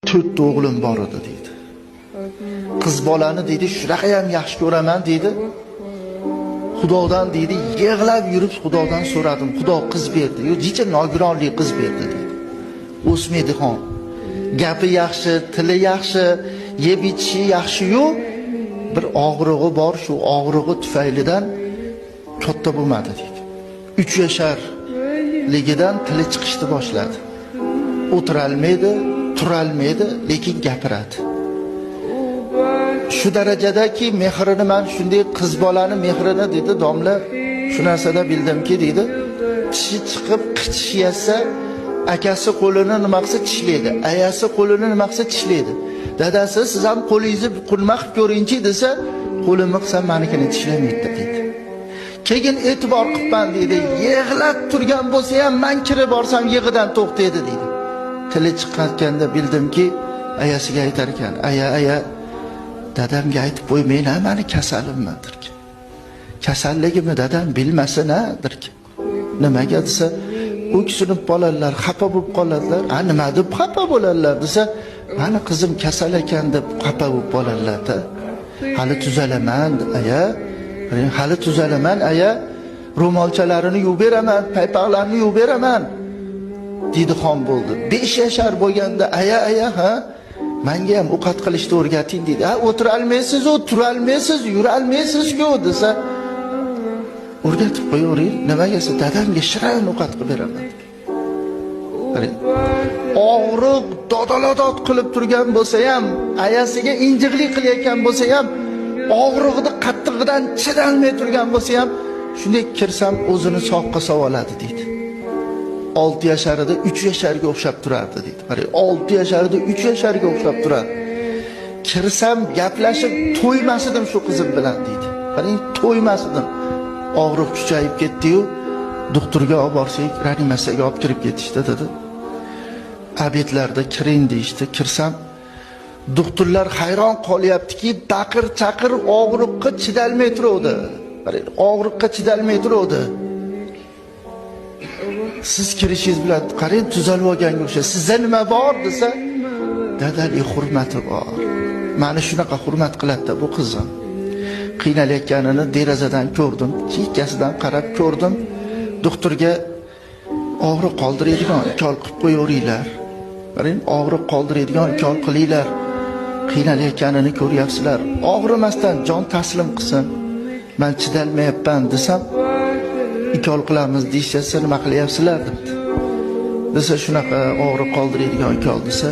4 o'g'lim bor edi deydi. Qiz bolani deydi, shunaqa ham yaxshi ko'raman deydi. Xudodan deydi, yig'lab yurib Xudodan so'radim. Xudo qiz berdi. Yo, jicha nogironlik qiz berdi deydi. O'smaydigan. Gapi yaxshi, tili yaxshi, yeb ichishi yaxshi-yu, bir og'rig'i bor, shu og'rig'i tufaylidan katta bo'lmadi deydi. 3 yasharligidan tili chiqishni boshladi. O'tirolmaydi, turolmaydi, lekin gapiradi. Shu darajadaki mehrini men shunday qiz bolani mehrini dedi domla, shu narsada bildimki dedi, tishi chiqib qichish yasa, akasi qo'lini nima qilsa tishlaydi, ayasi qo'lini nima qilsa tishlaydi. Dadasi siz ham qo'lingizni qulma qilib ko'ringchi desa, qo'limni qilsam menikini tishlamaydi dedi. Keyin e'tibor qilman dedi, yig'lab turgan bo'lsa ham men kirib borsam yig'idan to'xtaydi dedi. Tili chiqqanda bildimki, ayasiga aytar ekan, aya dadamga aytib qo'ymayna, meni kasalimmandir. Kasalligimni dadam bilmasin-a,dir. Nimaga desa, o'ksinib bolalar xafa bo'lib qoladilar. Nima deb xafa bo'ladilar desa, meni qizim kasal ekan deb xafa bo'lib qoladilar-da. Hali tuzalaman, aya. Hali tuzalaman, aya. Ro'molchalarini yuvib beraman, paypoqlarini yuvib beraman. Didixon bo'ldi. 5 yashar bo'lganda aya ha, menga ham ovqat qilishni o'rgating dedi. Ha, o'tira olmaysiz, tura olmaysiz, yura olmaysiz-ku desa, o'rgatib qo'yavering. Nimaga desa, dadamga shirin ovqat qilib beraman. Og'riq dodalodod qilib turgan bo'lsa ham, ayasiga injiqlik qilayotgan bo'lsa ham, og'rig'ini qattig'idan chidolmay turgan bo'lsa ham, shunday kirsam o'zini soqqa savoladi deydi. 6 yasharida 3 yasharga o'xshab turardi deydi. Qarang, 6 yasharida 3 yasharga o'xshab turardi. Kirsam gaplashib to'ymasdim shu qizim bilan deydi. Qarang, to'ymasdim. Og'riq kuchayib ketdi-yu, doktorga olib borsak, reanimatsiyaga olib kirib ketishdi dedi. Obedlarda kiring deyishdi. Kirsam, doktorlar hayron qolyaptiki, taqir-chaqir og'riqqa chidalmay turuvdi. Qarang, og'riqqa chidalmay turuvdi. Siz kirishingiz bilan qarang, tuzalib olganga o'xshaysiz. Sizda nima bor desa, dadalik hurmati bor. Meni shunaqa hurmat qiladi bu qizim. Qiynalayotganini derazadan ko'rdim, chekkasidan qarab ko'rdim. Doktorga og'riq qoldiradigan ukol qilib qo'yaveringlar. Qarang, og'riq qoldiradigan ukol qilinglar. Qiynalayotganini ko'ryapsizlar. Og'rimasdan jon taslim qilsin. Men chidalmayapman desam, ikol qilamiz deyishsa, nima qilyapsizlar debdi. Desa, shunaqa og'riq qoldiradigan ikol desa,